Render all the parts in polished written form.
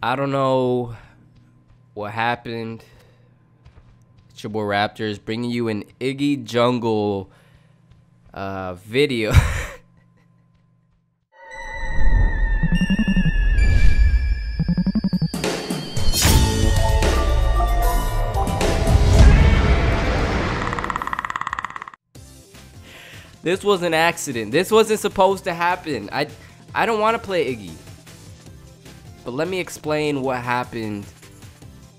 I don't know what happened. It's your boy RapTRz bringing you an IGGY jungle video. This was an accident. This wasn't supposed to happen. I don't want to play IGGY. But let me explain what happened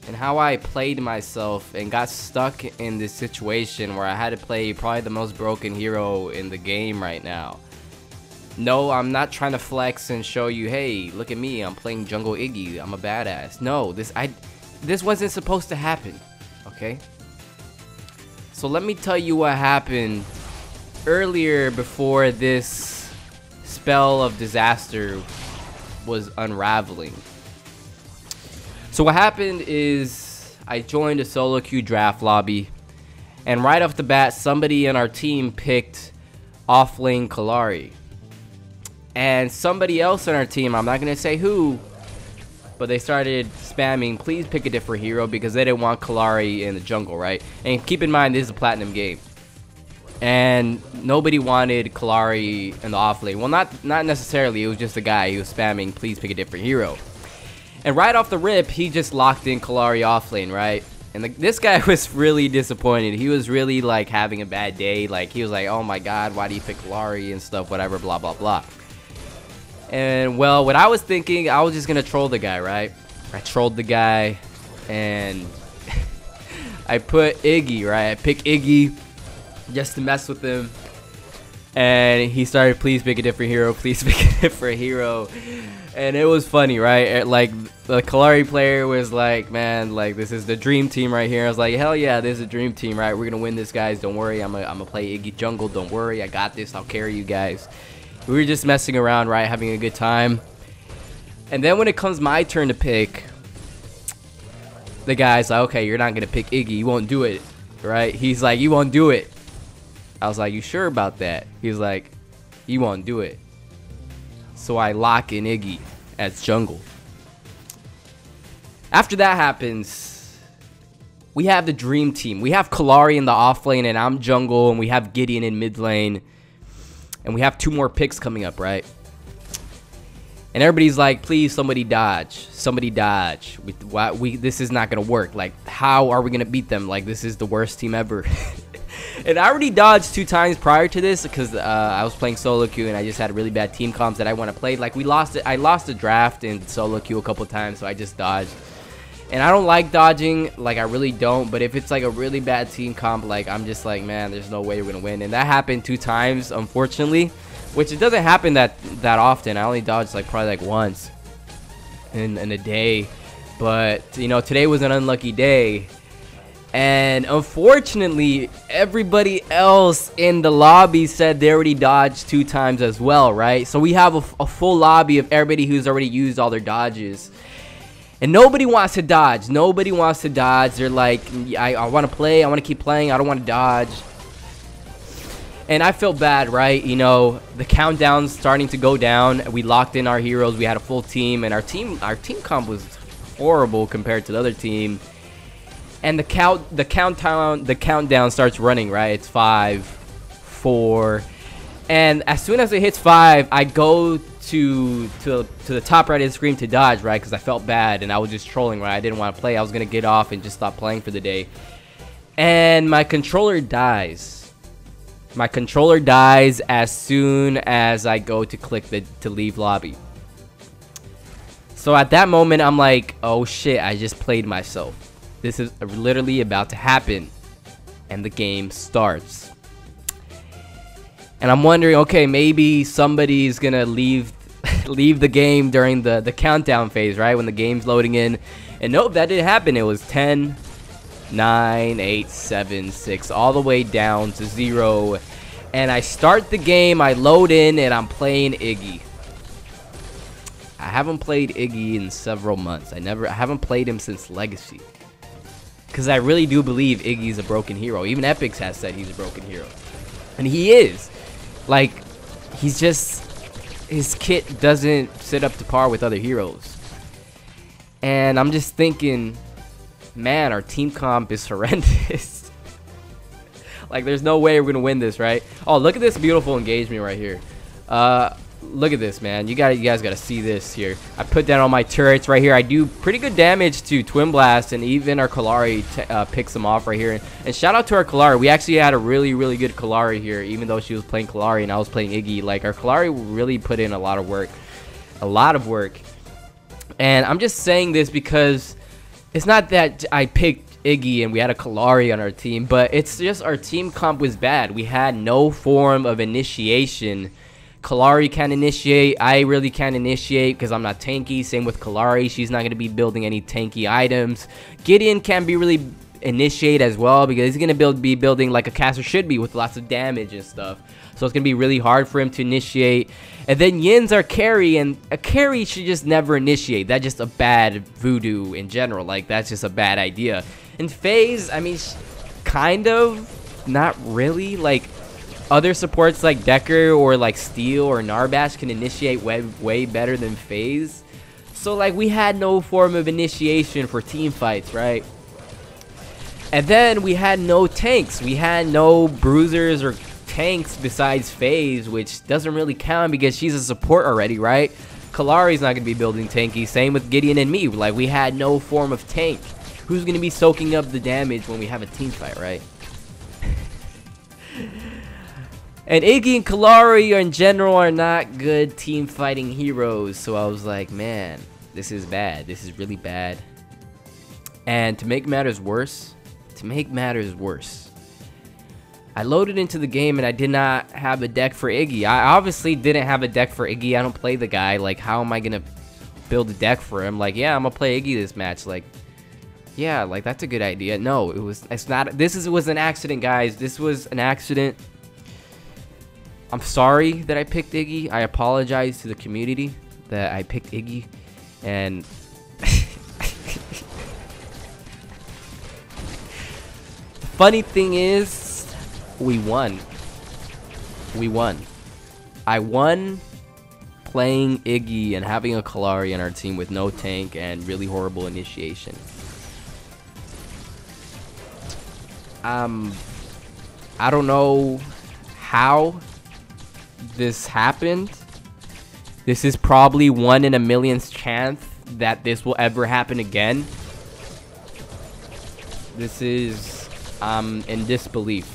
and how I played myself and got stuck in this situation where I had to play probably the most broken hero in the game right now. No, I'm not trying to flex and show you, hey, look at me, I'm playing jungle IGGY, I'm a badass. No, this wasn't supposed to happen, okay? So let me tell you what happened earlier before this spell of disaster was unraveling. So what happened is I joined a solo queue draft lobby, and right off the bat somebody in our team picked offlane Kallari, and somebody else on our team, I'm not gonna say who, but they started spamming please pick a different hero because they didn't want Kallari in the jungle, right? And keep in mind this is a platinum game, and nobody wanted Kallari in the offlane. Well, not necessarily, it was just a guy who was spamming please pick a different hero. And right off the rip, he just locked in Kallari offlane, right? And this guy was really disappointed. He was really like having a bad day. Like he was like, oh my god, why do you pick Kallari and stuff, whatever, blah blah blah. And well, what I was thinking, I was just gonna troll the guy, right? I trolled the guy and I put IGGY, right? I picked IGGY just to mess with him, and he started please pick a different hero, please pick a different hero. And it was funny, right? Like the Kallari player was like, man, like this is the dream team right here. I was like, hell yeah, this is a dream team, right? We're gonna win this, guys, don't worry. I'm gonna play IGGY jungle, don't worry, I got this, I'll carry you guys. We were just messing around, right, having a good time. And then when it comes my turn to pick, the guy's like, okay, you're not gonna pick IGGY, you won't do it, right? He's like, you won't do it. I was like, you sure about that? He's like, you won't do it. So I lock in IGGY as jungle. After that happens, we have the dream team. We have Kallari in the off lane and I'm jungle, and we have Gideon in mid lane, and we have 2 more picks coming up, right? And everybody's like, please somebody dodge, somebody dodge. This is not gonna work. Like, how are we gonna beat them? Like, this is the worst team ever. And I already dodged 2 times prior to this because I was playing solo queue and I just had really bad team comps that I want to play. Like, I lost the draft in solo queue a couple times, so I just dodged. And I don't like dodging, like I really don't. But if it's like a really bad team comp, like I'm just like, man, there's no way we're gonna win. And that happened 2 times, unfortunately, which it doesn't happen that often. I only dodged like probably like once in a day. But you know, today was an unlucky day. And unfortunately, everybody else in the lobby said they already dodged 2 times as well, right? So we have a full lobby of everybody who's already used all their dodges. And nobody wants to dodge. Nobody wants to dodge. They're like, I want to play. I want to keep playing. I don't want to dodge. And I feel bad, right? You know, the countdown's starting to go down. We locked in our heroes. We had a full team. And our team comp was horrible compared to the other team. And the countdown starts running, right? It's 5, 4, and as soon as it hits 5, I go to the top right of the screen to dodge, right? Because I felt bad and I was just trolling, right? I didn't want to play. I was gonna get off and just stop playing for the day. And my controller dies. My controller dies as soon as I go to click to leave lobby. So at that moment, I'm like, oh shit, I just played myself. This is literally about to happen, and the game starts. And I'm wondering, okay, maybe somebody's gonna leave the game during the countdown phase, right? When the game's loading in. And nope, that didn't happen. It was 10, 9, 8, 7, 6, all the way down to 0. And I start the game, I load in, and I'm playing IGGY. I haven't played IGGY in several months. I haven't played him since Legacy. Because I really do believe Iggy's a broken hero. Even Epix has said he's a broken hero. And he is. Like, he's just... his kit doesn't sit up to par with other heroes. And I'm just thinking, man, our team comp is horrendous. Like, there's no way we're gonna win this, right? Oh, look at this beautiful engagement right here. Look at this, man. You guys gotta see this here. I put down all my turrets right here. I do pretty good damage to Twin Blast, and even our Kallari picks them off right here. And shout out to our Kallari. We actually had a really good Kallari here, even though she was playing Kallari and I was playing Iggy. Like, our Kallari really put in a lot of work. And I'm just saying this because it's not that I picked Iggy and we had a Kallari on our team, but it's just our team comp was bad. We had no form of initiation. Kallari can't initiate. I really can't initiate because I'm not tanky. Same with Kallari. She's not going to be building any tanky items. Gideon can't be really initiate as well because he's going to be building like a caster should be with lots of damage and stuff. So it's going to be really hard for him to initiate. And then Yin's our carry, and a carry should just never initiate. That's just a bad voodoo in general. Like, that's just a bad idea. And FaZe, I mean, kind of, not really. Like, other supports like Decker or like Steel or Narbash can initiate way better than FaZe. So like we had no form of initiation for team fights, right? And then we had no tanks. We had no bruisers or tanks besides FaZe, which doesn't really count because she's a support already, right? Kallari's not going to be building tanky. Same with Gideon and me. Like, we had no form of tank. Who's going to be soaking up the damage when we have a team fight, right? And Iggy and Kallari in general are not good team fighting heroes. So I was like, man, this is bad. This is really bad. And to make matters worse, I loaded into the game and I did not have a deck for Iggy. I obviously didn't have a deck for Iggy. I don't play the guy. Like, how am I going to build a deck for him? Like, yeah, I'm going to play Iggy this match. Like, yeah, like, that's a good idea. No, it's not. This was an accident, guys. This was an accident. I'm sorry that I picked Iggy. I apologize to the community that I picked Iggy. And the funny thing is, we won. I won playing Iggy and having a Kallari on our team with no tank and really horrible initiation. I don't know how this happened. This is probably 1 in a millionth chance that this will ever happen again. This is in disbelief.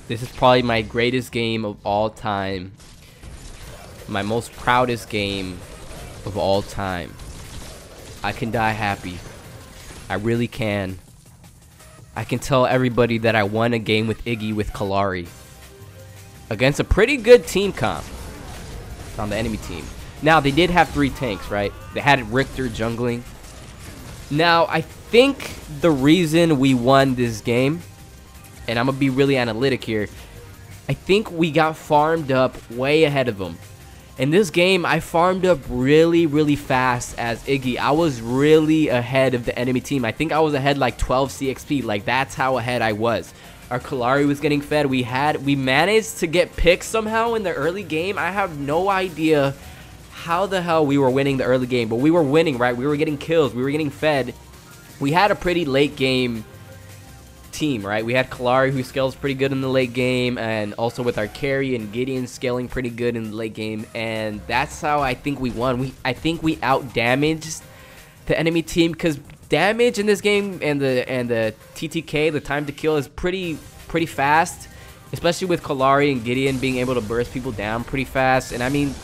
This is probably my greatest game of all time. My most proudest game of all time. I can die happy. I really can. I can tell everybody that I won a game with Iggy with Kallari. Against a pretty good team comp on the enemy team. Now, they did have 3 tanks, right? They had Richter jungling. Now, I think the reason we won this game, and I'm going to be really analytic here, I think we got farmed up way ahead of them. In this game, I farmed up really fast as Iggy. I was really ahead of the enemy team. I think I was ahead like 12 CXP. Like, that's how ahead I was. Our Kallari was getting fed. We managed to get picks somehow in the early game. I have no idea how the hell we were winning the early game, but we were winning, right? We were getting kills. We were getting fed. We had a pretty late game team, right? We had Kallari, who scales pretty good in the late game, and also with our carry and Gideon scaling pretty good in the late game, and that's how I think we won. I think we out damaged the enemy team because damage in this game and the TTK, the time to kill, is pretty fast, especially with Kallari and Gideon being able to burst people down pretty fast. And I mean,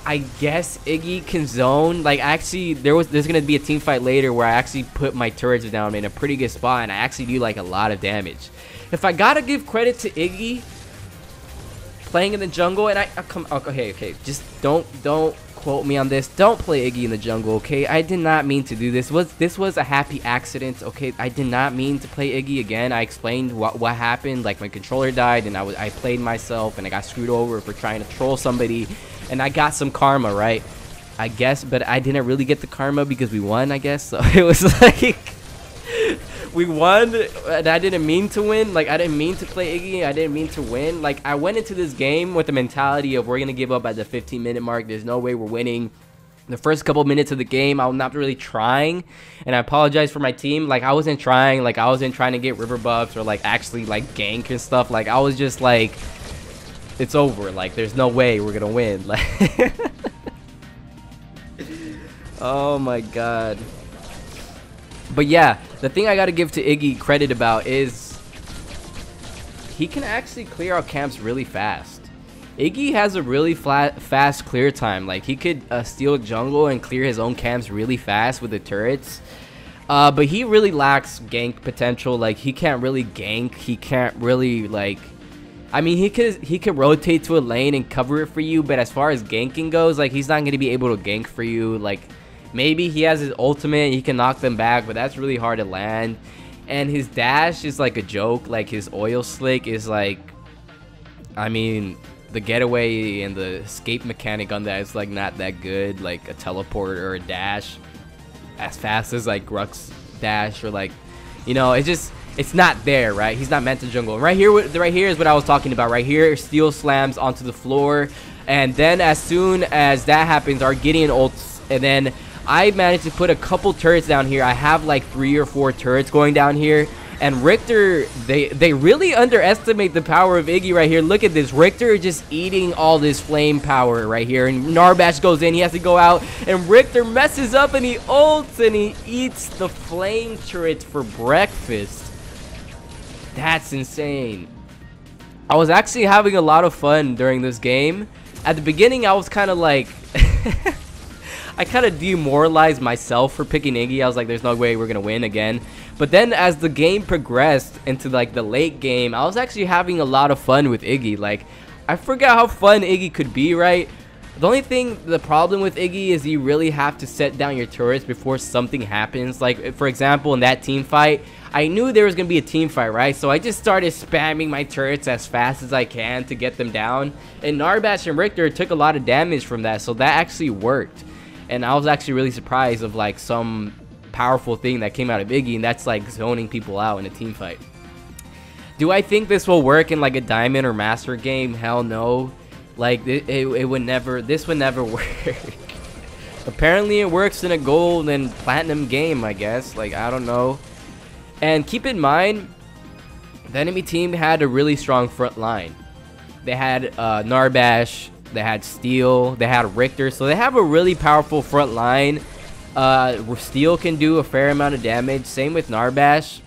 I guess Iggy can zone. Like, actually, there's gonna be a team fight later where I actually put my turrets down in a pretty good spot, and I actually do like a lot of damage. If I gotta give credit to Iggy playing in the jungle, and okay, just don't quote me on this. Don't play Iggy in the jungle, okay? I did not mean to do this. This was a happy accident, okay? I did not mean to play Iggy again. I explained what happened. Like, my controller died, and I played myself, and I got screwed over for trying to troll somebody. And I got some karma, right? I guess, but I didn't really get the karma because we won, I guess. So it was like, we won, and I didn't mean to win. Like, I didn't mean to play Iggy. I didn't mean to win. Like, I went into this game with the mentality of we're going to give up at the 15-minute mark. There's no way we're winning. The first couple minutes of the game, I was not really trying, and I apologize for my team. Like, I wasn't trying. Like, I wasn't trying to get river buffs or like actually like gank and stuff. Like, I was just like, it's over. Like, there's no way we're gonna win. Like, oh my god. But yeah, the thing I gotta give to Iggy credit about is he can actually clear out camps really fast. Iggy has a really fast clear time. Like, he could steal jungle and clear his own camps really fast with the turrets. But he really lacks gank potential. Like, he can't really gank. He can't really, like... I mean, he could rotate to a lane and cover it for you. But as far as ganking goes, like, he's not going to be able to gank for you. Like, maybe he has his ultimate and he can knock them back. But that's really hard to land. And his dash is like a joke. Like, his oil slick is like... I mean... the getaway and the escape mechanic on that is like not that good. Like a teleport or a dash as fast as like Grux dash, or like, you know, it's not there, right? He's not meant to jungle. Right here is what I was talking about. Right here, steel slams onto the floor, and then as soon as that happens, our Gideon ults, and then I managed to put a couple turrets down here. I have like 3 or 4 turrets going down here. And Richter, they really underestimate the power of Iggy right here. Look at this. Richter just eating all this flame power right here. And Narbash goes in. He has to go out. And Richter messes up and he ults and he eats the flame turrets for breakfast. That's insane. I was actually having a lot of fun during this game. At the beginning, I was kind of like... I kind of demoralized myself for picking Iggy. I was like, there's no way we're going to win again. But then as the game progressed into like the late game, I was actually having a lot of fun with Iggy. Like, I forgot how fun Iggy could be, right? The problem with Iggy is you really have to set down your turrets before something happens. Like, for example, in that team fight, I knew there was going to be a team fight, right? So I just started spamming my turrets as fast as I can to get them down. And Narbash and Richter took a lot of damage from that, so that actually worked. And I was actually really surprised of like some powerful thing that came out of Iggy, and that's like zoning people out in a team fight. Do I think this will work in like a diamond or master game? Hell no. Like it would never, this would never work. Apparently it works in a gold and platinum game, I guess. Like, I don't know. And keep in mind, the enemy team had a really strong front line. They had Narbash, they had Steel, they had Richter, so they have a really powerful front line. Steel can do a fair amount of damage, same with Narbash.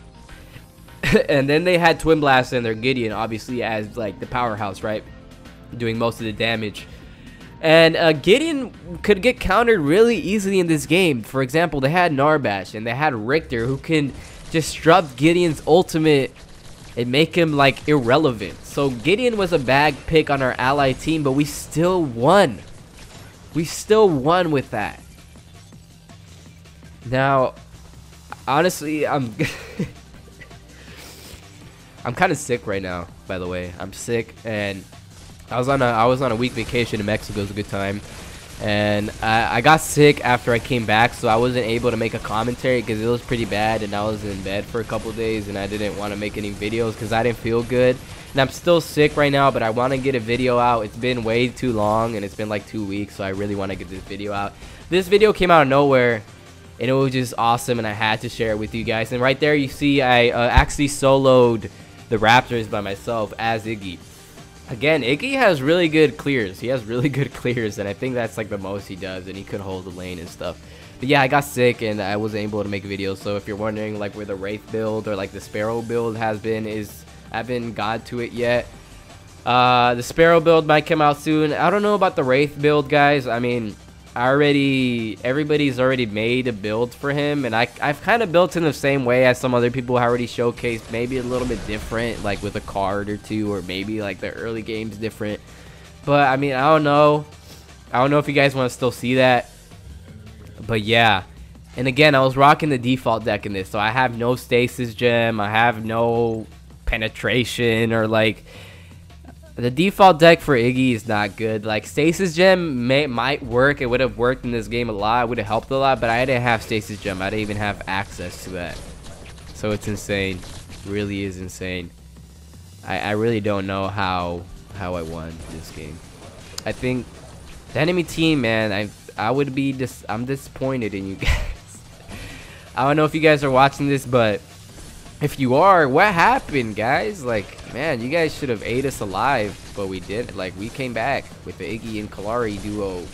And then they had Twin Blast and their Gideon, obviously, as like the powerhouse, right? Doing most of the damage. And Gideon could get countered really easily in this game. For example, they had Narbash and they had Richter, who can disrupt Gideon's ultimate and make him like irrelevant. So Gideon was a bad pick on our ally team, but we still won. We still won with that. Now, honestly, I'm kind of sick right now, by the way. I'm sick, and I was on a week vacation in Mexico. It was a good time. And I got sick after I came back, so I wasn't able to make a commentary because it was pretty bad, and I was in bed for a couple days, and I didn't want to make any videos because I didn't feel good. And I'm still sick right now, but I want to get a video out. It's been way too long, and it's been like 2 weeks, so I really want to get this video out. This video came out of nowhere, and it was just awesome, and I had to share it with you guys. And right there you see I actually soloed the RapTRz by myself as Iggy. Again, Iggy has really good clears. He has really good clears, and I think that's like the most he does, and he could hold the lane and stuff. But yeah, I got sick and I wasn't able to make videos. So if you're wondering like where the Wraith build or like the Sparrow build has been, I haven't got to it yet. The Sparrow build might come out soon. I don't know about the Wraith build, guys. I mean, everybody's already made a build for him, and I've kind of built in the same way as some other people already showcased, maybe a little bit different, like with a card or two, or maybe like the early game's different. But I mean, I don't know if you guys want to still see that. But yeah, and again, I was rocking the default deck in this, so I have no stasis gem, I have no penetration, or like the default deck for Iggy is not good. Like, Stasis Gem might work. It would have worked in this game a lot. It would have helped a lot, but I didn't have Stasis Gem. I didn't even have access to that. So it's insane. It really is insane. I really don't know how I won this game. I think the enemy team, man, I'm disappointed in you guys. I don't know if you guys are watching this, but if you are, what happened, guys? Like, man, you guys should have ate us alive, but we didn't. Like, we came back with the Iggy and Kalari duo.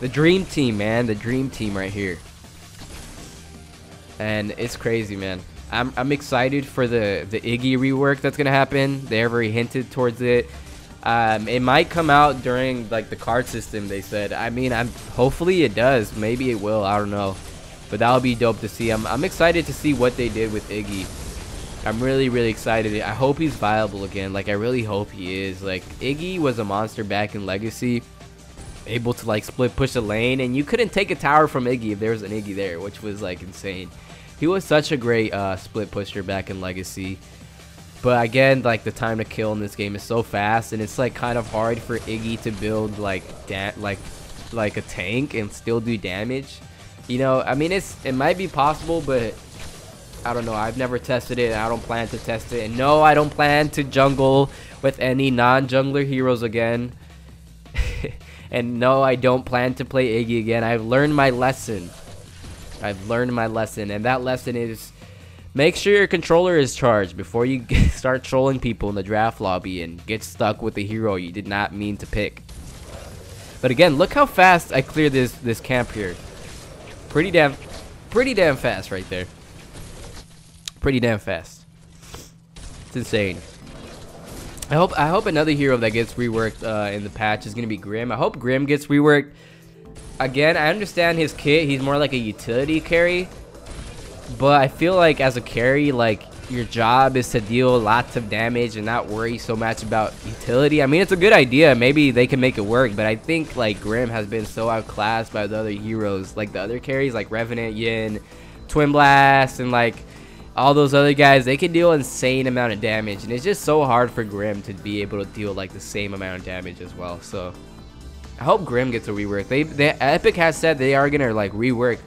The dream team, man. The dream team right here. And it's crazy, man. I'm excited for the Iggy rework that's gonna happen. They're very hinted towards it. It might come out during like the card system, they said. I mean, hopefully it does. Maybe it will. I don't know. But that would be dope to see. I'm excited to see what they did with Iggy. I'm really, really excited. I hope he's viable again. Like, I really hope he is. Like, Iggy was a monster back in Legacy. Able to, like, split push a lane. And you couldn't take a tower from Iggy if there was an Iggy there, which was, like, insane. He was such a great split pusher back in Legacy. But, again, like, the time to kill in this game is so fast. And it's, like, kind of hard for Iggy to build, like a tank and still do damage. You know, I mean, it might be possible, but I don't know. I've never tested it, and I don't plan to test it. And no, I don't plan to jungle with any non-jungler heroes again. And no, I don't plan to play Iggy again. I've learned my lesson. I've learned my lesson, and that lesson is make sure your controller is charged before you start trolling people in the draft lobby and get stuck with a hero you did not mean to pick. But again, look how fast I cleared this camp here. Pretty damn fast right there. Pretty damn fast. It's insane. I hope another hero that gets reworked in the patch is gonna be Grim. I hope Grim gets reworked. Again, I understand his kit. He's more like a utility carry, but I feel like as a carry, like your job is to deal lots of damage and not worry so much about utility. I mean, it's a good idea. Maybe they can make it work, but I think like Grim has been so outclassed by the other heroes, like the other carries, like Revenant, Yin, Twin Blast, and like all those other guys. They can deal insane amount of damage, and it's just so hard for Grim to be able to deal like the same amount of damage as well. So I hope Grim gets a rework. Epic has said they are gonna like rework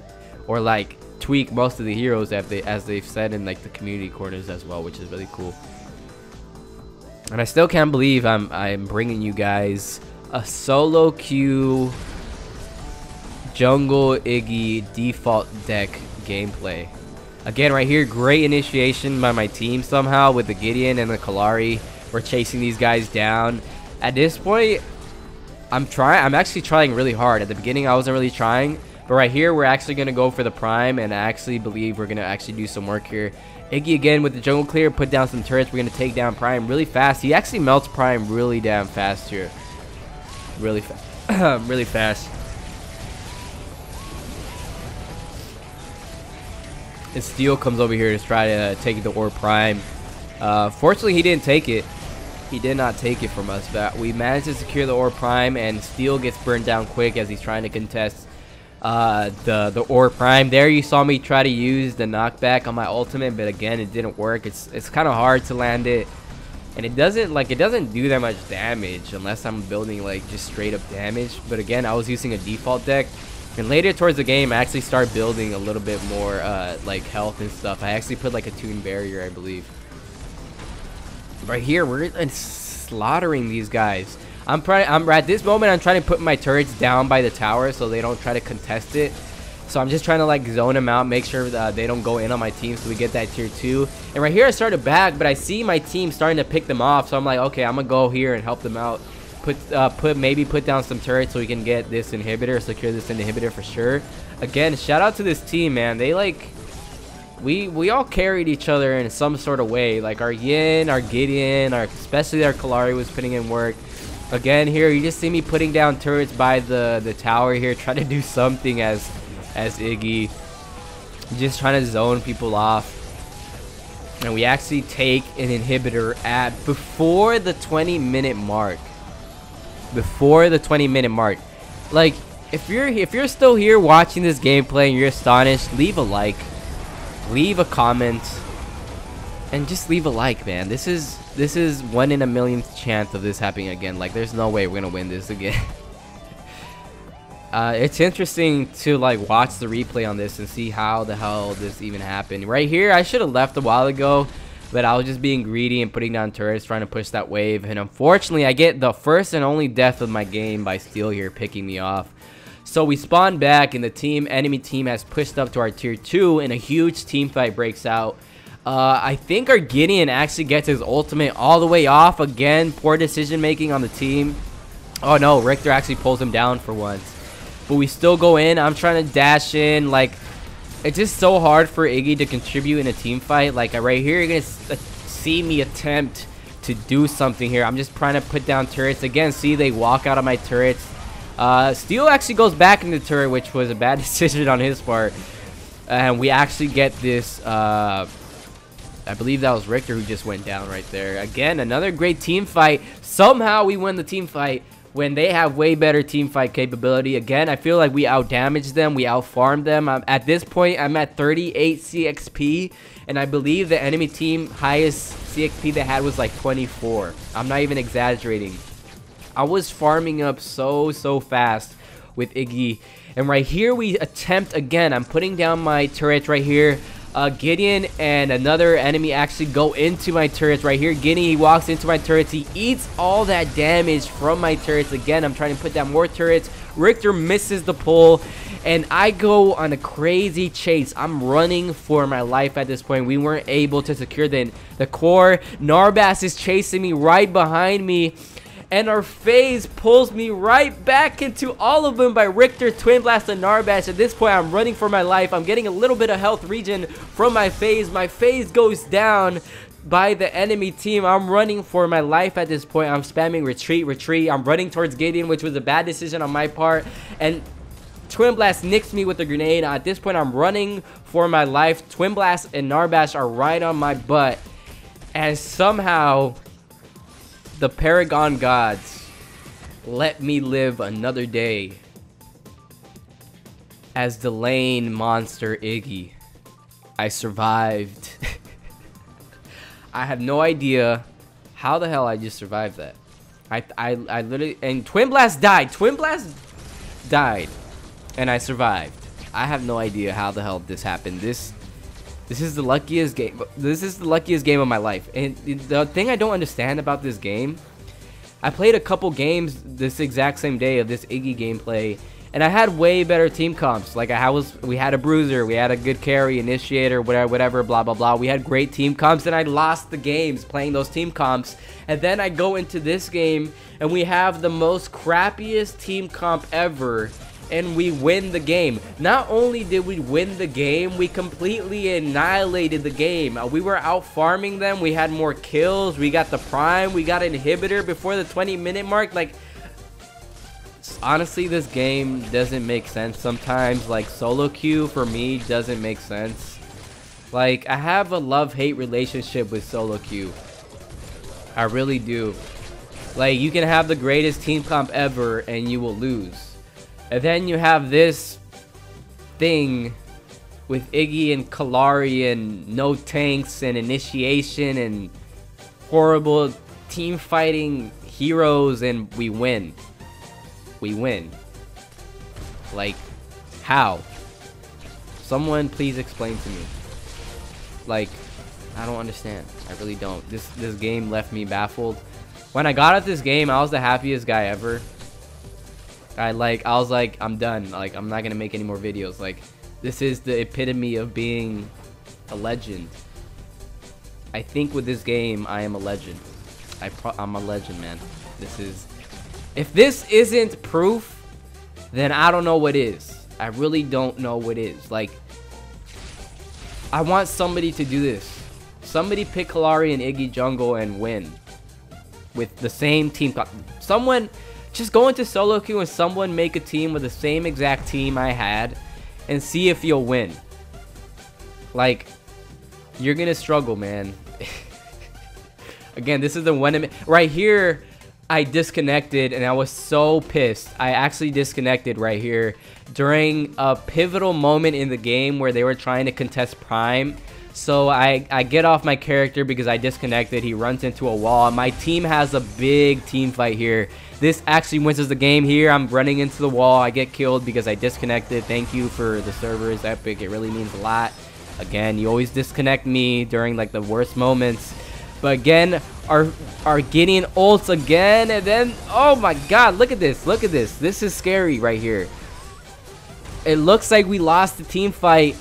or like tweak most of the heroes as they've said in like the community corners as well, which is really cool. And I still can't believe I'm bringing you guys a solo queue jungle Iggy default deck gameplay. Again, right here, great initiation by my team somehow with the Gideon and the Kalari. We're chasing these guys down. At this point, I'm actually trying really hard. At the beginning, I wasn't really trying. But right here, we're actually going to go for the Prime, and I actually believe we're going to actually do some work here. Iggy again with the jungle clear, put down some turrets. We're going to take down Prime really fast. He actually melts Prime really damn fast here. Really fast. Really fast. And Steel comes over here to try to take the Orb Prime. Fortunately, he didn't take it. He did not take it from us. But we managed to secure the Orb Prime, and Steel gets burned down quick as he's trying to contest the Orb Prime. There you saw me try to use the knockback on my ultimate, but again, it didn't work. It's kind of hard to land it, and it doesn't do that much damage unless I'm building like just straight up damage. But again, I was using a default deck, and later towards the game I actually start building a little bit more like health and stuff. I actually put like a Toon Barrier, I believe. Right here, we're slaughtering these guys. I'm at this moment I'm trying to put my turrets down by the tower so they don't try to contest it. So I'm just trying to like zone them out, make sure that they don't go in on my team, so we get that tier 2. And right here I started back, but I see my team starting to pick them off, so I'm like, okay, I'm gonna go here and help them out. Maybe put down some turrets so we can get this inhibitor, secure this inhibitor for sure. Again, shout out to this team, man. They like we all carried each other in some sort of way. Like our Yin, our Gideon, especially our Kalari was putting in work. Again, here you just see me putting down turrets by the tower here, trying to do something as Iggy, just trying to zone people off. And we actually take an inhibitor at before the 20-minute mark. Before the 20-minute mark. Like, if you're still here watching this gameplay and you're astonished, leave a like, leave a comment, and just leave a like, man. This is 1 in a millionth chance of this happening again. Like, there's no way we're gonna win this again. It's interesting to like watch the replay on this and see how the hell this even happened. Right here, I should have left a while ago, but I was just being greedy and putting down turrets, trying to push that wave. And unfortunately, I get the first and only death of my game by Steel here picking me off. So we spawn back, and the enemy team has pushed up to our tier 2, and a huge team fight breaks out. I think our Gideon actually gets his ultimate all the way off. Again, poor decision making on the team. Oh no, Richter actually pulls him down for once. But we still go in. I'm trying to dash in. Like, it's just so hard for Iggy to contribute in a team fight. Like, right here, you're going to see me attempt to do something here. I'm just trying to put down turrets. Again, see, they walk out of my turrets. Steel actually goes back in the turret, which was a bad decision on his part. And we actually get this... I believe that was Richter who just went down right there. Again, another great team fight. Somehow we win the team fight when they have way better team fight capability. Again, I feel like we outdamaged them. We out-farmed them. At this point, I'm at 38 CXP. And I believe the enemy team highest CXP they had was like 24. I'm not even exaggerating. I was farming up so fast with Iggy. And right here, we attempt again. I'm putting down my turrets right here. Gideon and another enemy actually go into my turrets right here. Gideon, he walks into my turrets. He eats all that damage from my turrets. Again, I'm trying to put down more turrets. Richter misses the pull, and I go on a crazy chase. I'm running for my life at this point. We weren't able to secure the core. Narbass is chasing me right behind me. And our phase pulls me right back into all of them by Richter, Twin Blast, and Narbash. At this point, I'm running for my life. I'm getting a little bit of health regen from my phase. My phase goes down by the enemy team. I'm running for my life at this point. I'm spamming retreat. I'm running towards Gideon, which was a bad decision on my part. And Twin Blast nicks me with the grenade. At this point, I'm running for my life. Twin Blast and Narbash are right on my butt. And somehow... the Paragon gods let me live another day as the lane monster Iggy. I survived. I have no idea how the hell I just survived that. I literally... and Twin Blast died. Twin Blast died. And I survived. I have no idea how the hell this happened. This is the luckiest game. This is the luckiest game of my life. And the thing I don't understand about this game, I played a couple games this exact same day of this Iggy gameplay, and I had way better team comps. Like we had a bruiser, we had a good carry, initiator, whatever, blah blah blah. We had great team comps, and I lost the games playing those team comps. And then I go into this game, and we have the most crappiest team comp ever. And we win the game. Not only did we win the game, we completely annihilated the game. We were out farming them. We had more kills. We got the prime. We got an inhibitor before the 20-minute mark. Like, honestly, this game doesn't make sense sometimes. Like, solo queue for me doesn't make sense. Like, I have a love-hate relationship with solo queue. I really do. Like, you can have the greatest team comp ever and you will lose. And then you have this thing with Iggy and Kalari and no tanks and initiation and horrible team fighting heroes, and we win. We win. Like, how? Someone please explain to me. Like, I don't understand. I really don't. This game left me baffled. When I got at this game, I was the happiest guy ever. I was like, I'm done. Like, I'm not gonna make any more videos. Like, this is the epitome of being a legend. I think with this game, I am a legend. I'm a legend, man. This is... if this isn't proof, then I don't know what is. I really don't know what is. Like, I want somebody to do this. Somebody pick Kalari and Iggy jungle and win. With the same team. Someone... just go into solo queue and someone make a team with the same exact team I had and see if you'll win. Like, you're gonna struggle, man. Again, this is the one right here. I disconnected and I was so pissed. I actually disconnected right here during a pivotal moment in the game where they were trying to contest Prime. So I get off my character because I disconnected. He runs into a wall. My team has a big team fight here. This actually wins us the game here. I'm running into the wall. I get killed because I disconnected. Thank you for the servers, Epic. It really means a lot. Again, you always disconnect me during like the worst moments. But again, our Gideon ults again. And then, oh my god, look at this. Look at this. This is scary right here. It looks like we lost the team fight,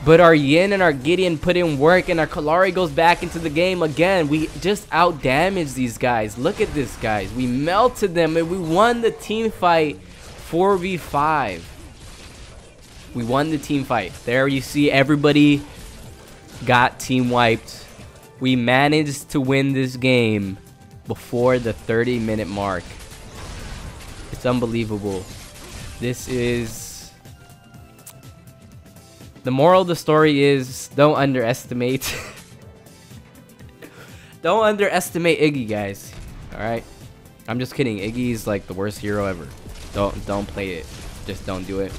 but our Yin and our Gideon put in work, and our Kalari goes back into the game again. We just out-damaged these guys. Look at this, guys. We melted them, and we won the team fight 4v5. We won the team fight. There you see everybody got team wiped. We managed to win this game before the 30-minute mark. It's unbelievable. This is... The moral of the story is don't underestimate. Don't underestimate Iggy, guys. Alright? I'm just kidding. Iggy's like the worst hero ever. Don't play it. Just don't do it.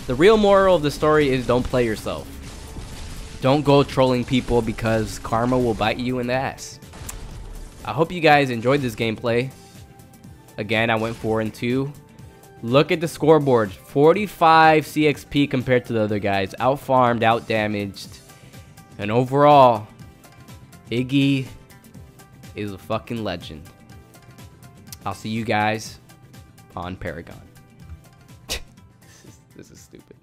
The real moral of the story is don't play yourself. Don't go trolling people because karma will bite you in the ass. I hope you guys enjoyed this gameplay. Again, I went 4-2. Look at the scoreboard. 45 CXP compared to the other guys. Out-farmed, out-damaged. And overall, Iggy is a fucking legend. I'll see you guys on Paragon. This is stupid.